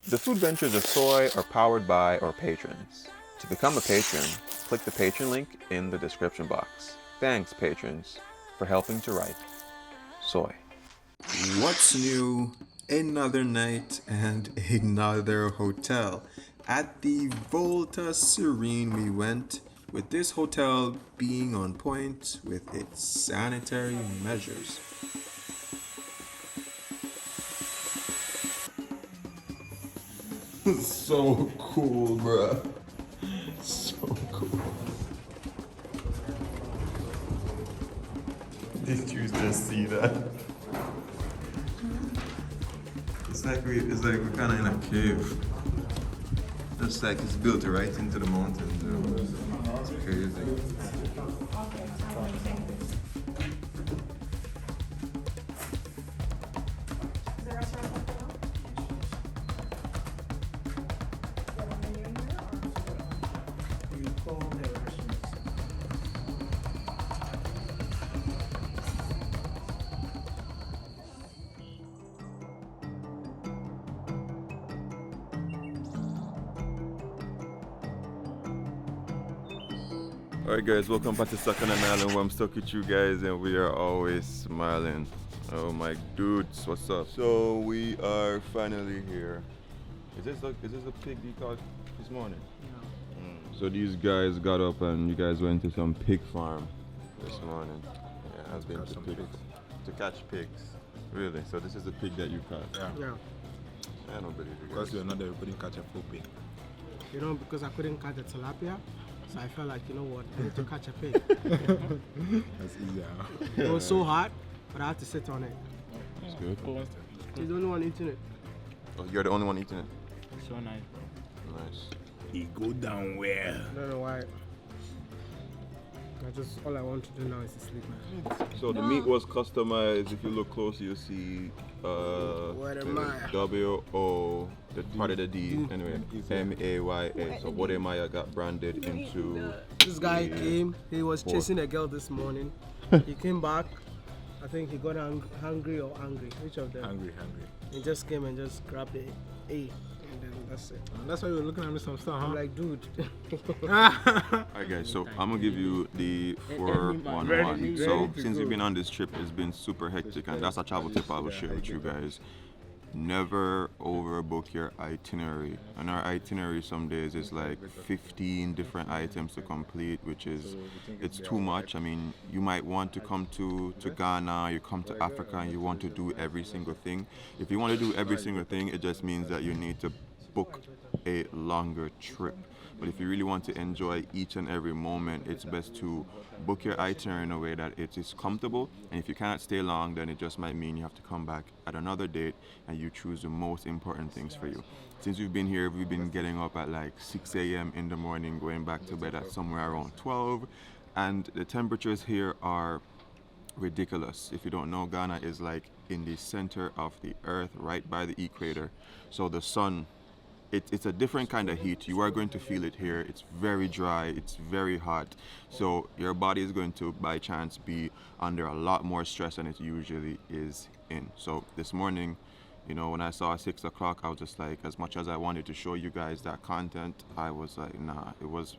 The food ventures of Soai are powered by our patrons. To become a patron, click the patron link in the description box. Thanks, patrons, for helping to write Soai. What's new? Another night and another hotel. At the VOLTA Serene we went, with this hotel being on point with its sanitary measures. So cool, bruh. So cool. Did you just see that? It's like we're kind of in a cave. It's like it's built right into the mountains. It's crazy. Alright guys, welcome back to Stuck on an Island where I'm stuck with you guys and we are always smiling. Oh my dudes, what's up? So we are finally here. Is this a pig you caught this morning? No. So these guys got up and you guys went to some pig farm this morning. Yeah, I've been to pigs. To catch pigs. Really? So this is the pig that you caught? Yeah. I don't believe you guys. Because you're not there, you couldn't catch a full pig. You know, because I couldn't catch the tilapia, so I felt like, you know what, I need to catch a pig. That's easier. It was so hot, but I had to sit on it. It's good. He's the only one eating it. Oh, you're the only one eating it? So nice, bro. Nice. He go down well. I don't know why. All I want to do now is to sleep. So the meat was customized. If you look closer, you'll see W-O, the part of the D, anyway, M-A-Y-A. So Wodemaya got branded into... This guy came, he was chasing a girl this morning. He came back, I think he got hungry or angry, which of them? Hungry. He just came and just grabbed the A, and then that's it. And that's why you were looking at me some stuff, huh? I'm like, dude. Alright guys, so I'm gonna give you the 411. So since we've been on this trip, it's been super hectic, and that's a travel tip I will share with you guys. Never overbook your itinerary. And our itinerary some days is like 15 different items to complete, which is, it's too much. I mean, you might want to come to Ghana, you come to Africa and you want to do every single thing. If you want to do every single thing, it just means that you need to book a longer trip. But if you really want to enjoy each and every moment, it's best to book your itinerary in a way that it is comfortable. And if you cannot stay long, then it just might mean you have to come back at another date and you choose the most important things for you. Since we've been here, we've been getting up at like 6 a.m. in the morning, going back to bed at somewhere around 12. And the temperatures here are ridiculous. If you don't know, Ghana is like in the center of the earth, right by the equator. So the sun, it's a different kind of heat. You are going to feel it here. It's very dry, it's very hot. So your body is going to, by chance, be under a lot more stress than it usually is in. So this morning, you know, when I saw 6 o'clock, I was just like, as much as I wanted to show you guys that content, I was like, nah, it was,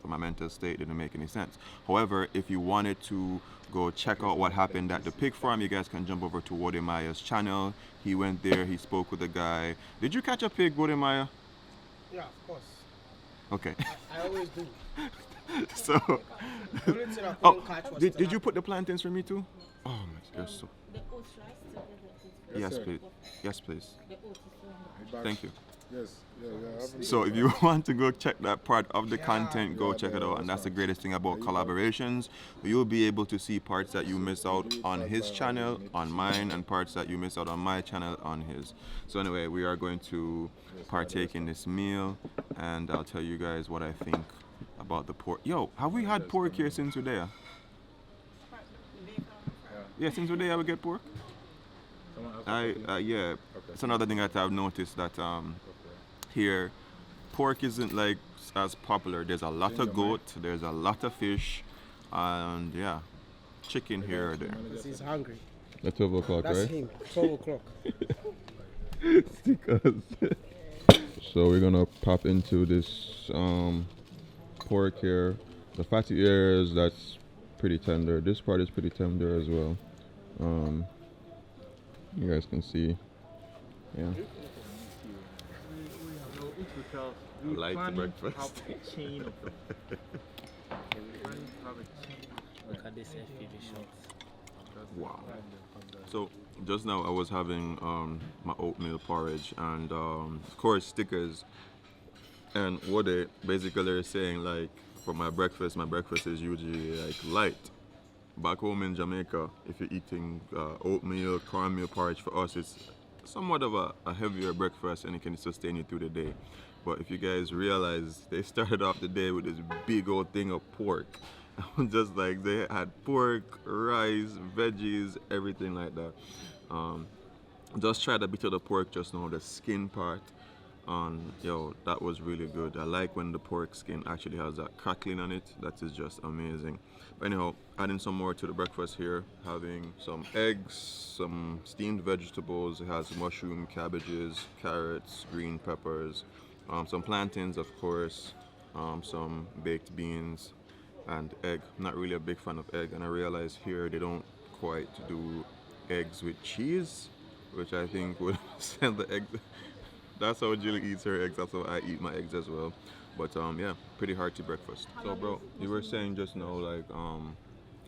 for my mental state, didn't make any sense. However, if you wanted to go check out what happened at the pig farm, you guys can jump over to Wodemaya's channel. He went there, he spoke with the guy. Did you catch a pig, Wodemaya? Yeah, of course. Okay. I always do. So, The only thing I couldn't oh, catch was did you put the plantains for me too? Oh my gosh, so. The oats, right? Yes, please. Yes, please. The oats is so Thank you. Yes, yeah. So if you want to go check that part of the content, go check it out. And that's the greatest thing about collaborations. You'll be able to see parts that you miss out on his channel, on mine, and parts that you miss out on my channel, on his. So anyway, we are going to partake in this meal, and I'll tell you guys what I think about the pork. Yo, have we had pork here since we're there? Yeah, since we're there, we get pork? Yeah, it's another thing that I've noticed, that here, pork isn't like as popular. There's a lot of goat, there's a lot of fish, and yeah, chicken here or there. He's hungry. At 12 o'clock, That's right? him. 12 o'clock. Stickers. So we're gonna pop into this pork here. The fatty areas, that's pretty tender. This part is pretty tender as well. You guys can see. Yeah. Light breakfast. Look at this FPV shot. Wow. So just now I was having my oatmeal porridge and of course stickers, and what they basically are saying, like, for my breakfast is usually like light. Back home in Jamaica, if you're eating oatmeal, cornmeal porridge, for us it's somewhat of a heavier breakfast and it can sustain you through the day. But if you guys realize, they started off the day with this big old thing of pork. Just like they had pork, rice, veggies, everything like that. Just tried a bit of the pork just now, the skin part. Yo, that was really good. I like when the pork skin actually has that crackling on it. That is just amazing. But anyhow, adding some more to the breakfast here, having some eggs, some steamed vegetables. It has mushroom, cabbages, carrots, green peppers, some plantains, of course, some baked beans, and egg. I'm not really a big fan of egg, and I realize here they don't quite do eggs with cheese, which I think would send the egg. That's how Jill eats her eggs. That's how I eat my eggs as well. But yeah, pretty hearty breakfast. So bro, you were saying just now, like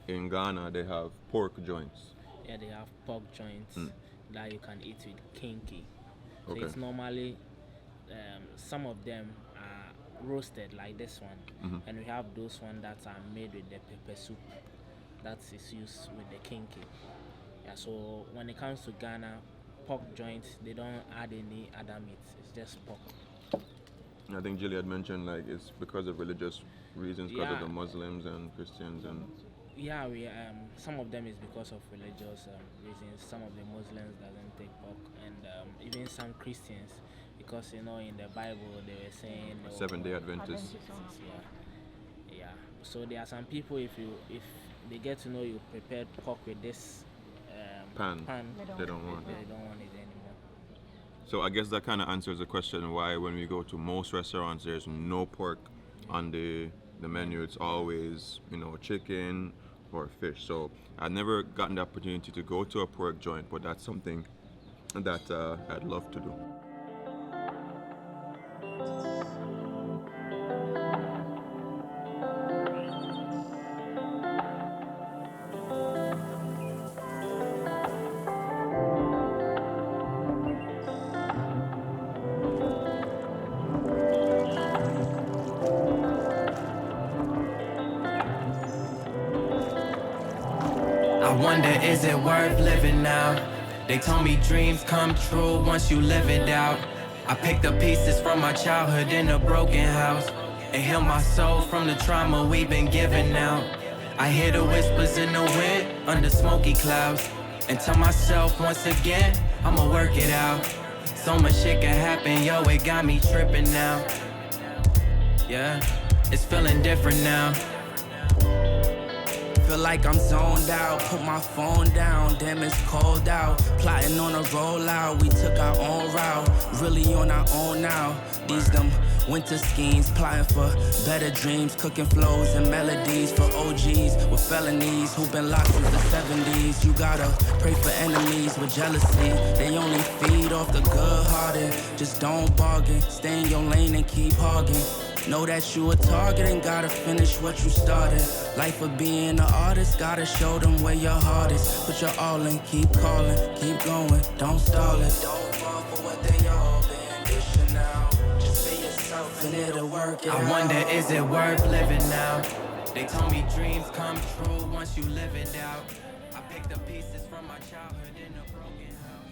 in Ghana they have pork joints. Yeah, they have pork joints that you can eat with kinky. So Okay. it's normally some of them are roasted like this one, and we have those ones that are made with the pepper soup. That is used with the kinky. Yeah. So when it comes to Ghana, pork joints, they don't add any other meat. It's just pork. I think Jilly had mentioned like it's because of religious reasons, because of Yeah. the Muslims and Christians and. Yeah, we some of them is because of religious reasons. Some of the Muslims doesn't take pork, and even some Christians, because in the Bible they were saying Seventh-day Adventists. Yeah. So there are some people, if they get to know you prepared pork with this Pan. They don't want it. They don't want it anymore. So I guess that kind of answers the question why when we go to most restaurants there's no pork on the menu. It's always chicken or fish. So I've never gotten the opportunity to go to a pork joint, but that's something that I'd love to do. I wonder, is it worth living now? They told me dreams come true once you live it out. I picked up pieces from my childhood in a broken house and heal my soul from the trauma we've been given out. I hear the whispers in the wind under smoky clouds and tell myself once again, I'ma work it out. So much shit can happen, yo, it got me tripping now. Yeah, it's feeling different now. Feel like I'm zoned out, put my phone down, damn it's cold out. Plotting on a rollout, we took our own route, really on our own now. These them winter schemes, plotting for better dreams, cooking flows and melodies for OGs with felonies who've been locked since the 70s. You gotta pray for enemies with jealousy, they only feed off the good-hearted. Just don't bargain, stay in your lane and keep hogging. Know that you a target and gotta finish what you started. Life of being an artist, gotta show them where your heart is. Put your all in, keep calling, keep going, don't stall it. Don't fall for what they all been dishing out. Just be yourself and it'll work it out. I wonder, is it worth living now? They told me dreams come true once you live it out. I picked up pieces from my childhood in a broken house.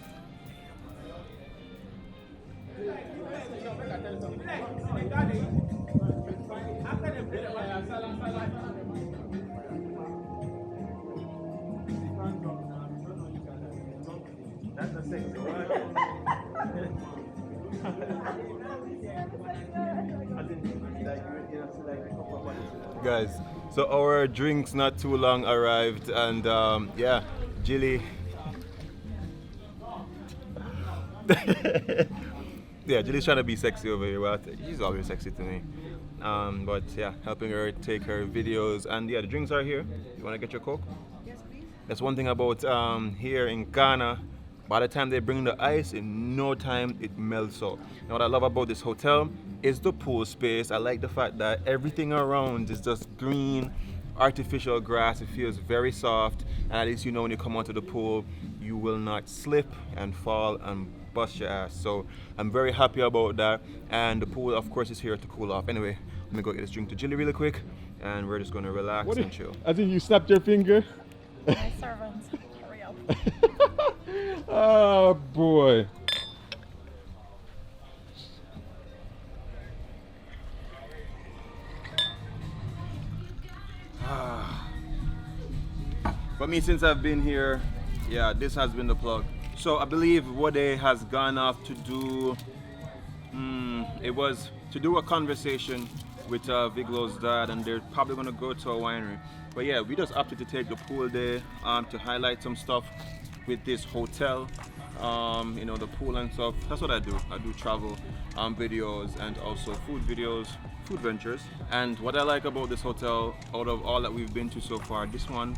Guys, so our drinks not too long arrived, and yeah, Jilly Yeah, Jilly's trying to be sexy over here. Well, she's always sexy to me. But yeah, helping her take her videos. And yeah, the drinks are here. You want to get your Coke? Yes, please. That's one thing about here in Ghana. By the time they bring the ice, in no time it melts up. Now what I love about this hotel is the pool space. I like the fact that everything around is just green, artificial grass. It feels very soft. And at least you know when you come onto the pool, you will not slip and fall and bust your ass. So I'm very happy about that. And the pool, of course, is here to cool off. Anyway, let me go get this drink to Jilly really quick. And we're just going to relax and chill. I think you snapped your finger. My servant, hurry up. Oh boy. For me, since I've been here, yeah, this has been the plug. So I believe Wode has gone off to do, it was to do a conversation with Viglo's dad, and they're probably gonna go to a winery. But yeah, we just opted to take the pool day to highlight some stuff with this hotel. You know, the pool and stuff. That's what I do. I do travel videos and also food videos, food ventures. And what I like about this hotel, out of all that we've been to so far, this one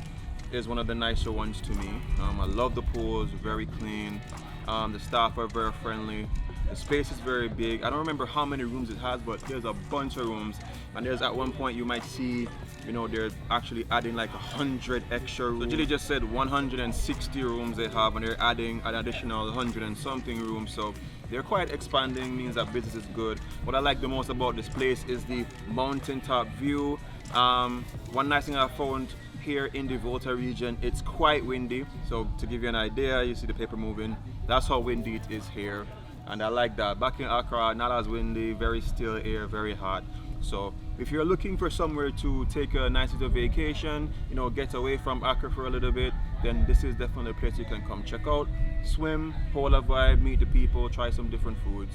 is one of the nicer ones to me. I love the pools, very clean. The staff are very friendly. The space is very big. I don't remember how many rooms it has, but there's a bunch of rooms. And there's at one point you might see, you know, they're actually adding like 100 extra rooms. So Jilly just said 160 rooms they have, and they're adding an additional 100 and something rooms. So they're quite expanding, means that business is good. What I like the most about this place is the mountaintop view. One nice thing I found here in the Volta region, it's quite windy. So to give you an idea, you see the paper moving. That's how windy it is here. And I like that. Back in Accra, not as windy, very still air, very hot. So if you're looking for somewhere to take a nice little vacation, you know, get away from Accra for a little bit, then this is definitely a place you can come check out. Swim, polar vibe, meet the people, try some different foods,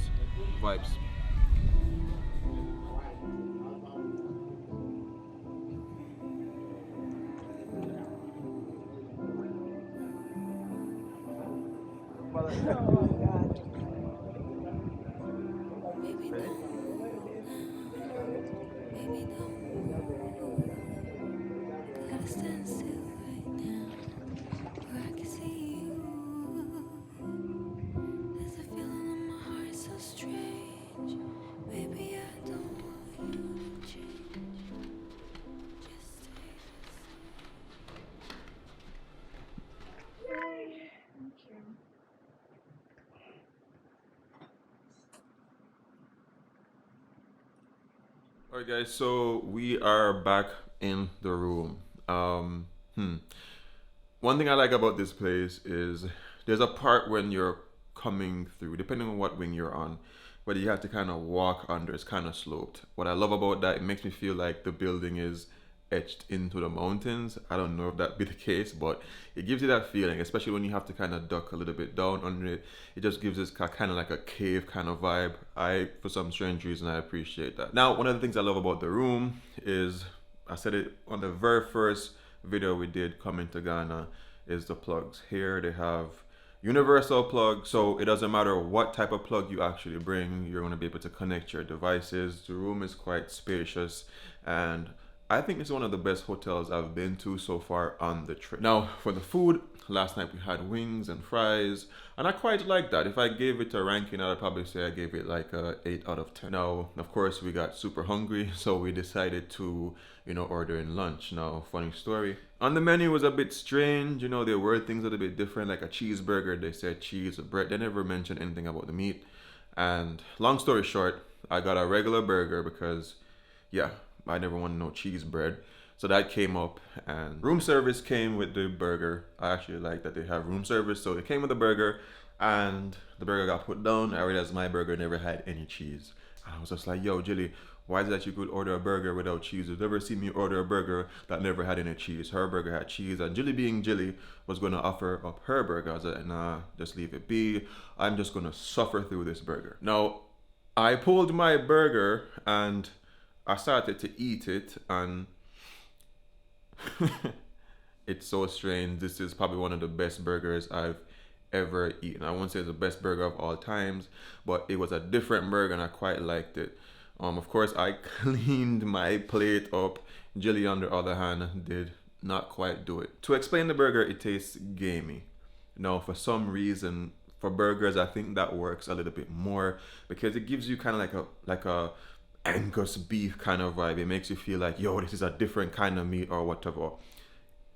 vibes. Alright guys, so we are back in the room. One thing I like about this place is there's a part when you're coming through, depending on what wing you're on, where you have to kind of walk under. It's kind of sloped. What I love about that, it makes me feel like the building is etched into the mountains. I don't know if that'd be the case, but it gives you that feeling, especially when you have to kind of duck a little bit down under it. It just gives this kind of like a cave kind of vibe. For some strange reason, I appreciate that. Now, one of the things I love about the room is, I said it on the very first video we did coming to Ghana, is the plugs. Here they have universal plug, so it doesn't matter what type of plug you actually bring, you're going to be able to connect your devices. The room is quite spacious, and I think it's one of the best hotels I've been to so far on the trip. Now, for the food, last night we had wings and fries, and I quite like that. If I gave it a ranking, I'd probably say I gave it like a 8 out of 10. Now, of course, we got super hungry, so we decided to, you know, order in lunch. Now, funny story. On the menu was a bit strange, you know, there were things a little bit different, like a cheeseburger. They said cheese or bread. They never mentioned anything about the meat. And long story short, I got a regular burger because, yeah, I never wanted no cheese bread. So that came up, and room service came with the burger. I actually like that they have room service. So it came with the burger, and the burger got put down. I realized my burger never had any cheese. I was just like, yo, Jilly, why is it that you could order a burger without cheese? You've never seen me order a burger that never had any cheese. Her burger had cheese, and Jilly being Jilly was gonna offer up her burger. I was like, nah, just leave it be. I'm just gonna suffer through this burger. Now, I pulled my burger and I started to eat it, and it's so strange. This is probably one of the best burgers I've ever eaten. I won't say it's the best burger of all times, but it was a different burger and I quite liked it. Of course, I cleaned my plate up. Jilly, on the other hand, did not quite do it. To explain the burger, it tastes gamey. Now, for some reason, for burgers, I think that works a little bit more because it gives you kind of like a Angus beef kind of vibe. It makes you feel like, yo, this is a different kind of meat or whatever.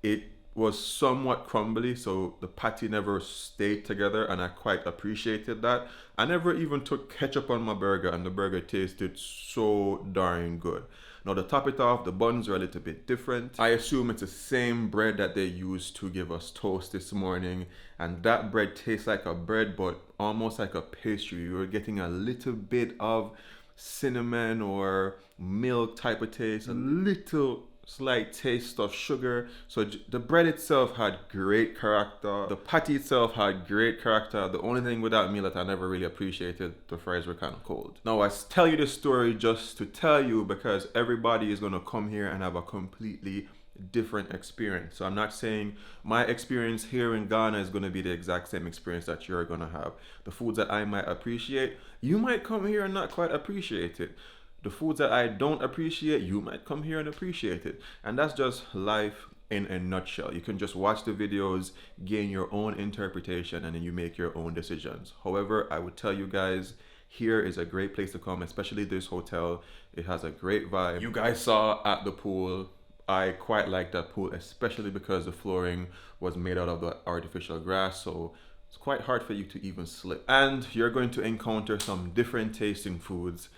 It was somewhat crumbly, so the patty never stayed together, and I quite appreciated that. I never even took ketchup on my burger, and the burger tasted so darn good. Now, to top it off, the buns are a little bit different. I assume it's the same bread that they used to give us toast this morning, and that bread tastes like a bread, but almost like a pastry. You're getting a little bit of cinnamon or milk type of taste, a little slight taste of sugar. So the bread itself had great character. The patty itself had great character. The only thing with that meal that I never really appreciated, the fries were kind of cold. Now I tell you this story just to tell you because everybody is going to come here and have a completely different experience. So I'm not saying my experience here in Ghana is going to be the exact same experience that you're going to have. The foods that I might appreciate, you might come here and not quite appreciate it. The foods that I don't appreciate, you might come here and appreciate it. And that's just life in a nutshell. You can just watch the videos, gain your own interpretation, and then you make your own decisions. However, I would tell you guys, here is a great place to come, especially this hotel. It has a great vibe. You guys saw at the pool, I quite like that pool, especially because the flooring was made out of the artificial grass, so it's quite hard for you to even slip. And you're going to encounter some different tasting foods.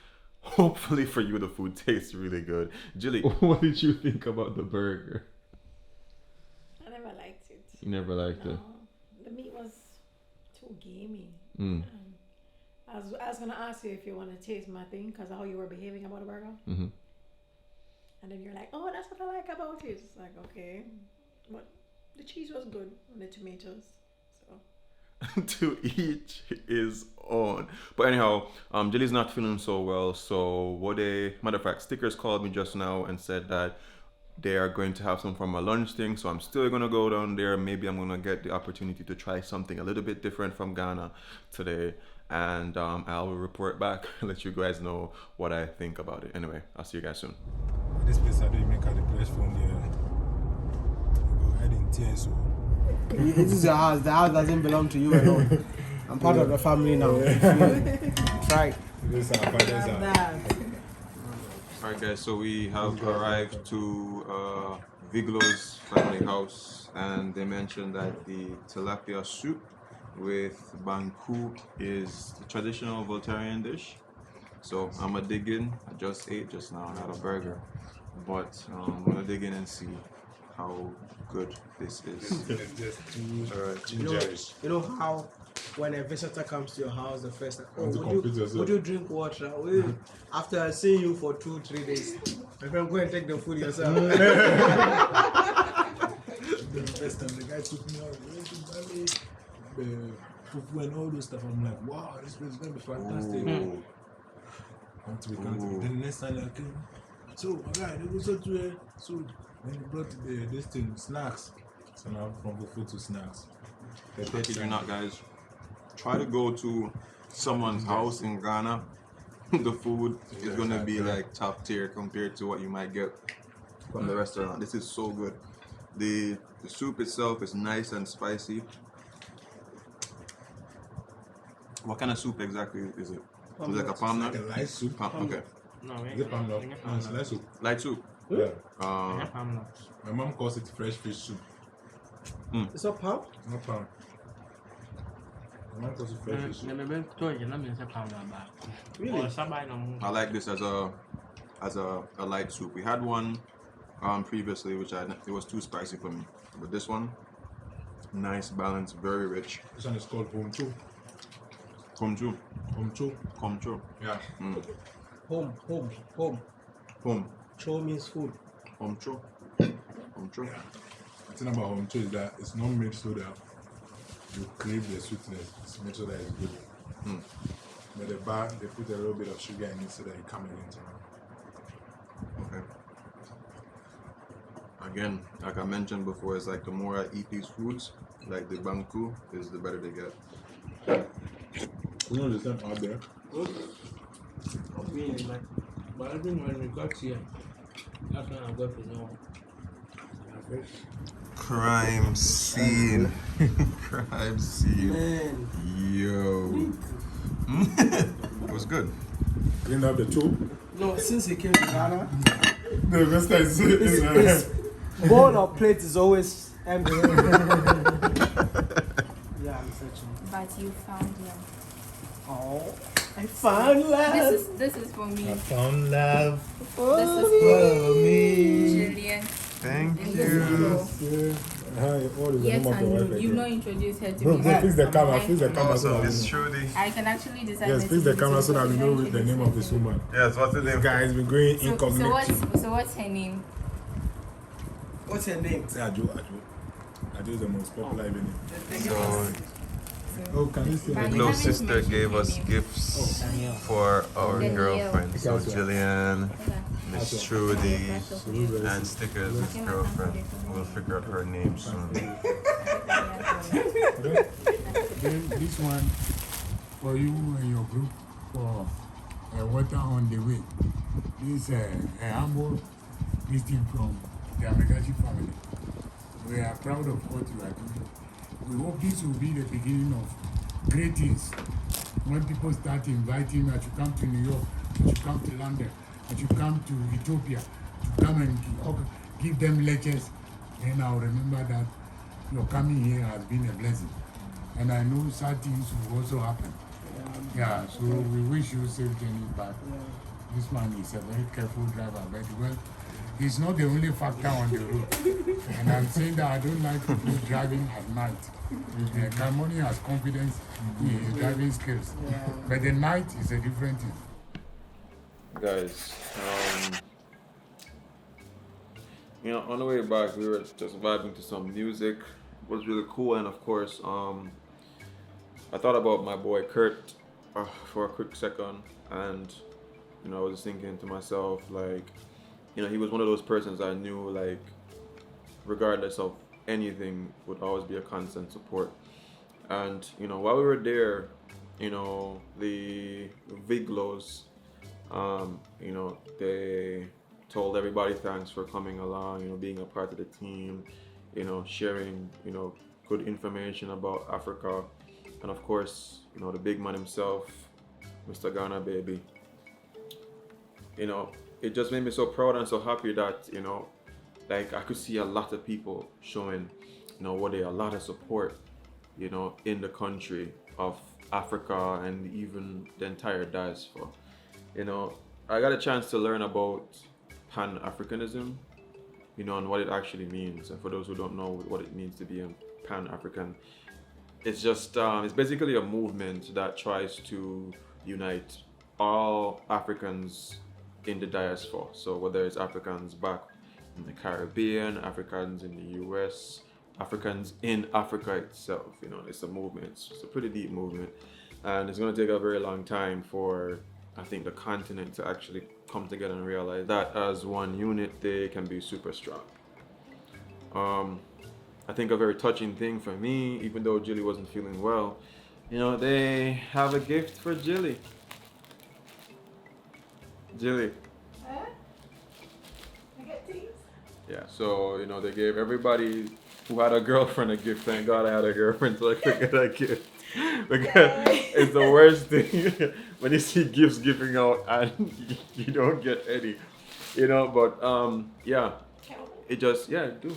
Hopefully for you, the food tastes really good. Jilly, what did you think about the burger? I never liked it. You never liked it? The meat was too gamey. Mm. I was going to ask you if you want to taste my thing because of how you were behaving about the burger. Mm-hmm. And then you're like, oh, that's what I like about it. It's like, okay. But the cheese was good and the tomatoes. So. To each his own. But anyhow, Jilly's not feeling so well. So matter of fact, Stickers called me just now and said that they are going to have some from a lunch thing. So I'm still going to go down there. Maybe I'm going to get the opportunity to try something a little bit different from Ghana today. And I'll report back and let you guys know what I think about it. Anyway, I'll see you guys soon. This place I do make out the place from there. Go ahead in tears. So. This is your house. The house doesn't belong to you alone. I'm part of the family now. Try. This is our father's house. Alright guys, so we have arrived to Viglo's family house, and they mentioned that the tilapia soup with banku is the traditional Voltarian dish. So I'm gonna dig in. I just ate just now, I had a burger, but I'm gonna dig in and see how good this is. It's just too You know how when a visitor comes to your house the first time, oh, would would you drink water? After seeing you for 2-3 days, my friend, go and take the food yourself. The first time the guy took me out, the fufu and all those stuff, I'm like, wow, this place is gonna be fantastic. Come to be. Then the next time I came, so my guy, they go so when you brought this thing, snacks. So now from buffet to snacks. I kid you not, guys. Try to go to someone's house in Ghana. The food is gonna be like top tier compared to what you might get from the restaurant. This is so good. The soup itself is nice and spicy. What kind of soup exactly is it? Is it like a palm nut? Like a light soup. Okay. No, Is it palm nut? No, it's light soup. Light soup. Yeah. I'm My mom calls it fresh fish soup. It's not palm? Not palm. My mom calls it fresh fish soup. Really? I like this as a light soup. We had one previously, which it was too spicy for me. But this one, nice balance, very rich. This one is called home choo. Komchu. Home choo. Komchu. Yeah. Home. Cho means food. Komchu. Komchu. The thing about home choo is that it's not made so that you crave the sweetness. It's made so that it's good. But the bar, they put a little bit of sugar in it so that it comes into it. Okay. Again, like I mentioned before, it's like the more I eat these foods, Like the banku is the better they get. We know the same out there. Really, man. But I think when we got here, that's when I got to know my face. Crime scene. Crime scene. Man. Yo. It was good. Clean up the tube. No, since he came to Ghana, The best thing is his bowl or plate is always empty. Yeah, I'm searching. But you found him. Oh, I found love. This is for me. found love This is for me. Jillian. Thank And you. this is Flo. Hi, what is the Yes, name of the wife and you've again? not introduced her to Bro, me. bro, fix the camera, fix the camera so Awesome. that It's we know. Trudy. I can actually decide. Yes, fix the camera so that we know the name of this woman. Yes, what's the name? This guy has been going So incognito. what's her name? What's her name? Say Ajo. Ajo is the most popular even name. So, Oh, can you see But the you Flo haven't sister mentioned gave her us name. gifts Danielle. for our Danielle. girlfriend. So Okay. Jillian, Okay. Miss Trudy, Salute and stickers with girlfriend. We'll figure out her name soon. Then this one for you and your group for water on the way. This a humble greeting from the American family. We are proud of what you are doing. We hope this will be the beginning of great things. When people start inviting that you come to New York, that you come to London, that you come to Ethiopia, to come and give them lectures, then I'll remember that your coming here has been a blessing. And I know sad things will also happen. Yeah, so we wish you safe journey back. This man is a very careful driver, but well, he's not the only factor on the road. And I'm saying that I don't like people driving at night. Carmoni has confidence in his driving skills. But the night is a different thing. Guys, on the way back, we were just vibing to some music. It was really cool, and of course, I thought about my boy Kurt for a quick second, and I was just thinking to myself, like, he was one of those persons I knew, like, regardless of anything, would always be a constant support. And while we were there, the Viglos, they told everybody thanks for coming along, being a part of the team, sharing, good information about Africa. And of course, the big man himself, Mr. Ghana Baby. It just made me so proud and so happy that, like I could see a lot of people showing, a lot of support, in the country of Africa and even the entire diaspora. I got a chance to learn about Pan-Africanism, and what it actually means. And for those who don't know what it means to be a Pan-African, it's just, it's basically a movement that tries to unite all Africans in the diaspora. So whether it's Africans back in the Caribbean, Africans in the US, Africans in Africa itself, it's a movement. It's a pretty deep movement. And it's going to take a very long time for, I think, the continent to actually come together and realize that as one unit, they can be super strong. I think a very touching thing for me, even though Jilly wasn't feeling well, they have a gift for Jilly. Jilly. I get things. Yeah, so, they gave everybody who had a girlfriend a gift. Thank God I had a girlfriend so I could get a gift. Because it's the worst thing when you see gifts giving out and you don't get any. But yeah. It just, yeah, do.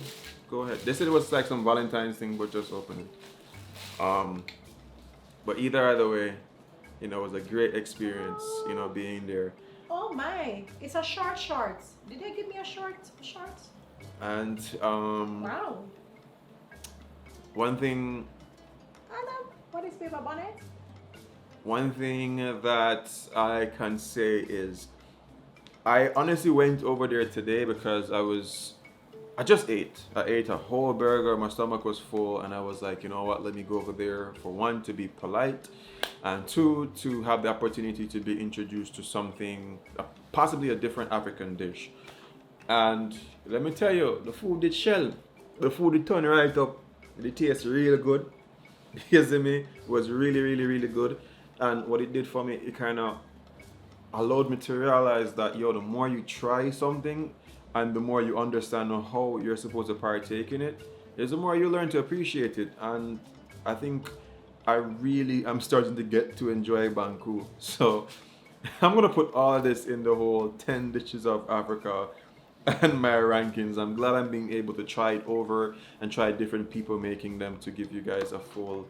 Go ahead. They said it was like some Valentine's thing, but just open it. But either way, it was a great experience, being there. Oh my, it's a shorts. Did they give me a shorts? And Wow. one thing What is paper bonnet? One thing that I can say is I honestly went over there today because I just ate. I ate a whole burger, my stomach was full, and I was like, you know what, let me go over there for one, to be polite, and two, to have the opportunity to be introduced to something, possibly a different African dish. And let me tell you, the food did shell. The food did turn right up. The taste really good. You see me? It was really good. And what it did for me, it kind of allowed me to realize that, yo, the more you try something and the more you understand how you're supposed to partake in it, is the more you learn to appreciate it. And I think I'm starting to get to enjoy Banku. So I'm gonna put all of this in the whole 10 dishes of Africa and my rankings. I'm glad I'm being able to try it over and try different people making them to give you guys a full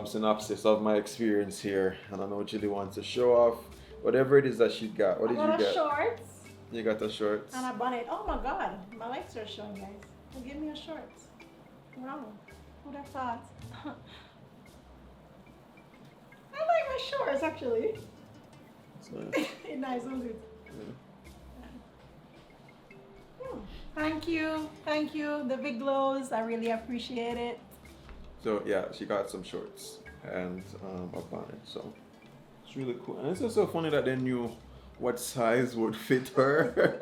synopsis of my experience here. And I know Julie wants to show off whatever it is that she got. What did you get? Shorts. You got the shorts. And a bonnet. Oh my god, my legs are showing, guys. Well, give me a shorts. Wow, who'd have thought? I like my shorts actually. It's nice. It's nice, isn't it? Yeah. Thank you, the big glows. I really appreciate it. So yeah, she got some shorts and a bonnet. So it's really cool. And it's just so funny that they knew what size would fit her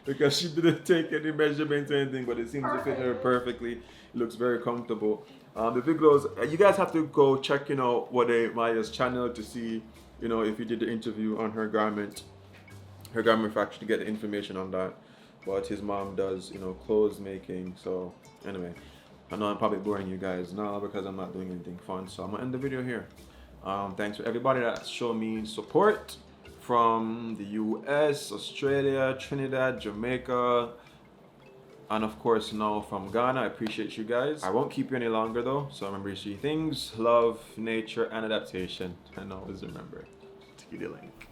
because she didn't take any measurements or anything, but it seems to fit her perfectly. It looks very comfortable. The big glows, you guys have to go check, Maya's channel to see, if you did the interview on her garment factory to get the information on that. But his mom does, clothes making. So anyway, I know I'm probably boring you guys now because I'm not doing anything fun. So I'm gonna end the video here. Thanks for everybody that showed me support from the US, Australia, Trinidad, Jamaica, and of course now from Ghana. I appreciate you guys. I won't keep you any longer though. So remember 3 things: love, nature, and adaptation. And always remember to get a link.